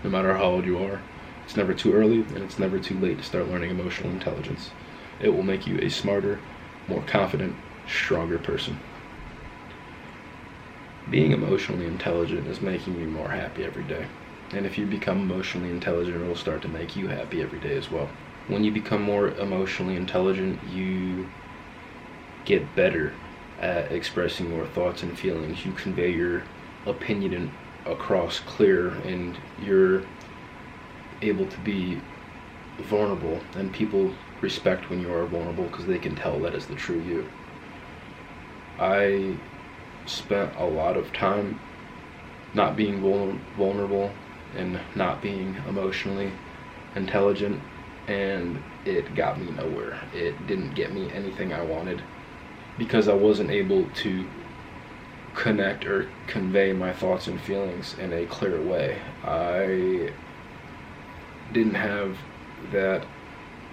no matter how old you are. It's never too early, and it's never too late to start learning emotional intelligence. It will make you a smarter, more confident, stronger person. Being emotionally intelligent is making you more happy every day. And if you become emotionally intelligent, it will start to make you happy every day as well. When you become more emotionally intelligent, you get better at expressing your thoughts and feelings. You convey your opinion across clear, and you're able to be vulnerable, and people respect when you are vulnerable because they can tell that is the true you. I spent a lot of time not being vulnerable and not being emotionally intelligent, and it got me nowhere. It didn't get me anything I wanted because I wasn't able to connect or convey my thoughts and feelings in a clear way. I didn't have that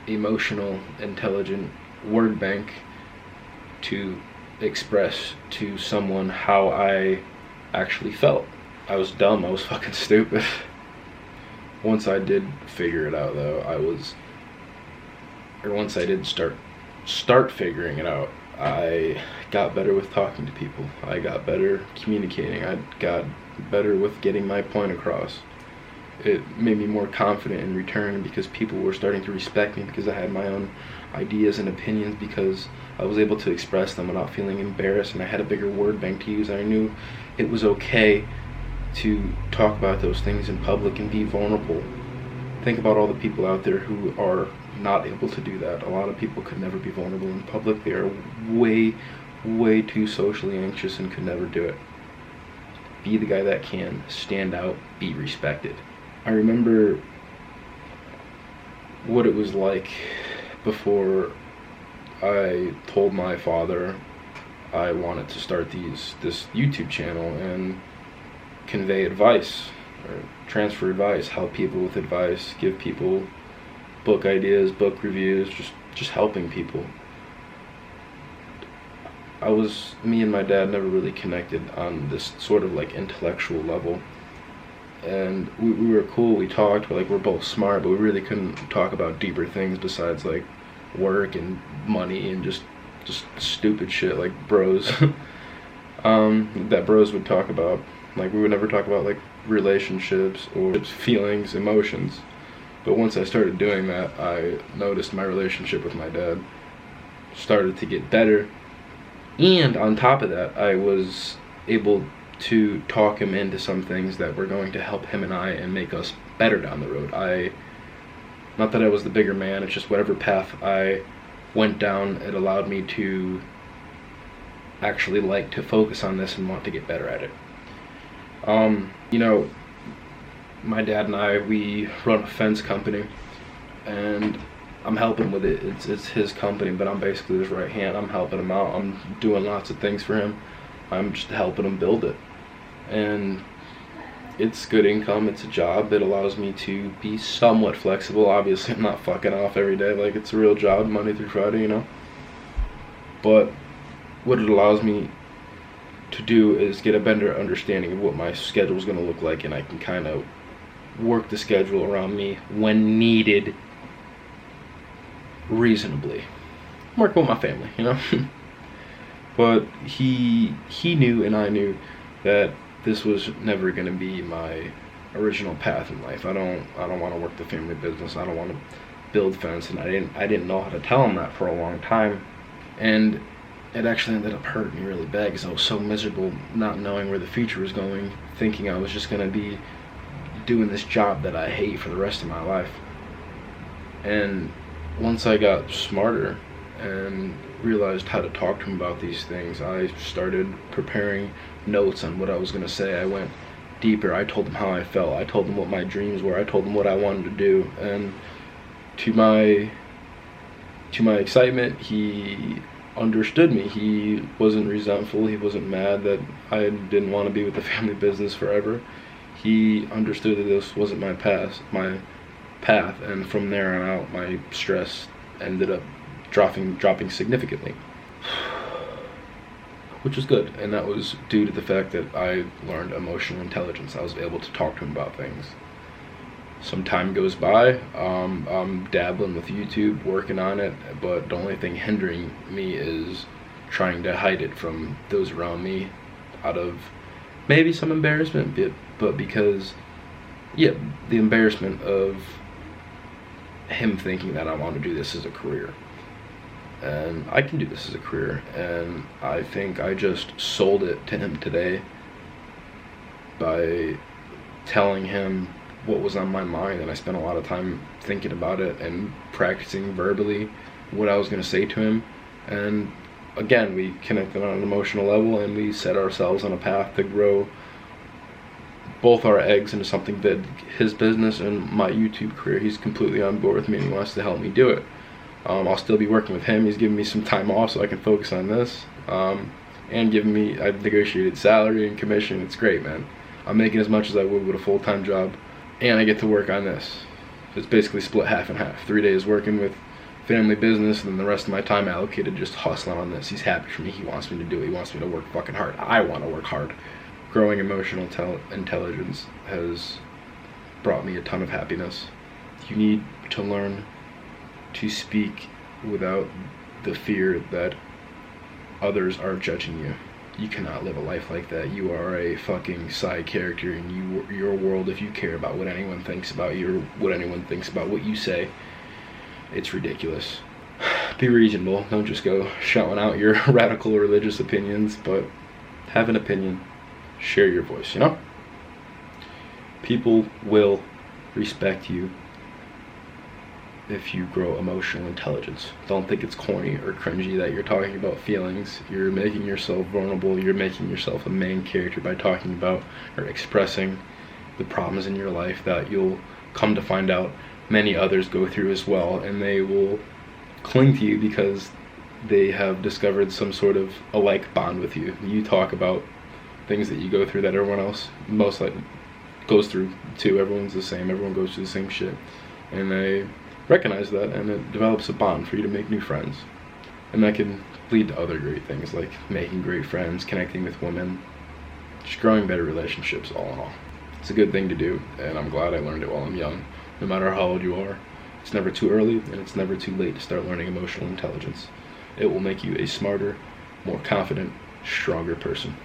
emotional intelligent word bank to express to someone how I actually felt. I was dumb, I was fucking stupid. Once I did figure it out though, once I did start figuring it out, I got better with talking to people. I got better communicating. I got better with getting my point across. It made me more confident in return because people were starting to respect me because I had my own ideas and opinions, because I was able to express them without feeling embarrassed, and I had a bigger word bank to use. I knew it was okay to talk about those things in public and be vulnerable. Think about all the people out there who are not able to do that. A lot of people could never be vulnerable in public. They are way too socially anxious and could never do it. Be the guy that can. Stand out. Be respected. I remember what it was like before I told my father I wanted to start this YouTube channel and convey advice or transfer advice, help people with advice, give people book ideas, book reviews, just helping people. Me and my dad never really connected on this sort of like intellectual level. And we were cool, we talked, we're both smart, but we really couldn't talk about deeper things besides like work and money and just stupid shit like bros that bros would talk about. Like, we would never talk about like relationships or feelings, emotions. But once I started doing that, I noticed my relationship with my dad started to get better, and on top of that, I was able to talk him into some things that were going to help him and I and make us better down the road. Not that I was the bigger man, it's just whatever path I went down, it allowed me to actually like to focus on this and want to get better at it. My dad and I, we run a fence company, and I'm helping with it. It's his company, but I'm basically his right hand. I'm helping him out. I'm doing lots of things for him. I'm just helping him build it. And it's good income, it's a job. It allows me to be somewhat flexible. Obviously, I'm not fucking off every day. Like, it's a real job, Monday through Friday, But what it allows me to do is get a better understanding of what my schedule is going to look like, and I can kind of work the schedule around me when needed reasonably. I'm working with my family, But he knew and I knew that this was never going to be my original path in life. I don't want to work the family business. I don't want to build fence, and I didn't know how to tell him that for a long time. And it actually ended up hurting me really bad because I was so miserable not knowing where the future was going, thinking I was just going to be doing this job that I hate for the rest of my life. And once I got smarter and realized how to talk to him about these things, I started preparing notes on what I was going to say. I went deeper. I told him how I felt. I told him what my dreams were. I told him what I wanted to do. And to my excitement, he understood me. He wasn't resentful. He wasn't mad that I didn't want to be with the family business forever. He understood that this wasn't my path, and from there on out, my stress ended up dropping significantly, which was good. And that was due to the fact that I learned emotional intelligence. I was able to talk to him about things. some time goes by. I'm dabbling with YouTube, working on it, but the only thing hindering me is trying to hide it from those around me out of maybe some embarrassment, but because, yeah, the embarrassment of him thinking that I want to do this as a career. And I can do this as a career, and I think I just sold it to him today by telling him what was on my mind, and I spent a lot of time thinking about it and practicing verbally what I was going to say to him. And again, we connected on an emotional level, and we set ourselves on a path to grow both our eggs into something big. His business and my YouTube career, he's completely on board with me, and he wants to help me do it. I'll still be working with him. He's giving me some time off so I can focus on this, and giving me, I've negotiated salary and commission. It's great, man. I'm making as much as I would with a full-time job, and I get to work on this. It's basically split half and half. 3 days working with family business, and then the rest of my time allocated just hustling on this. He's happy for me. He wants me to do it. He wants me to work fucking hard. I want to work hard. Growing emotional intelligence has brought me a ton of happiness. You need to learn to speak without the fear that others are judging you. You cannot live a life like that. You are a fucking side character in your world if you care about what anyone thinks about you or what anyone thinks about what you say. It's ridiculous. Be reasonable. Don't just go shouting out your radical religious opinions, but have an opinion. Share your voice, you know? People will respect you if you grow emotional intelligence. Don't think it's corny or cringy that you're talking about feelings. You're making yourself vulnerable. You're making yourself a main character by talking about or expressing the problems in your life that you'll come to find out many others go through as well, and they will cling to you because they have discovered some sort of a like bond with you. You talk about things that you go through that everyone else most likely goes through too. Everyone's the same. Everyone goes through the same shit, and they recognize that, and it develops a bond for you to make new friends, and that can lead to other great things like making great friends, connecting with women, just growing better relationships. All in all, it's a good thing to do, and I'm glad I learned it while I'm young. No matter how old you are, it's never too early, and it's never too late to start learning emotional intelligence. It will make you a smarter, more confident, stronger person.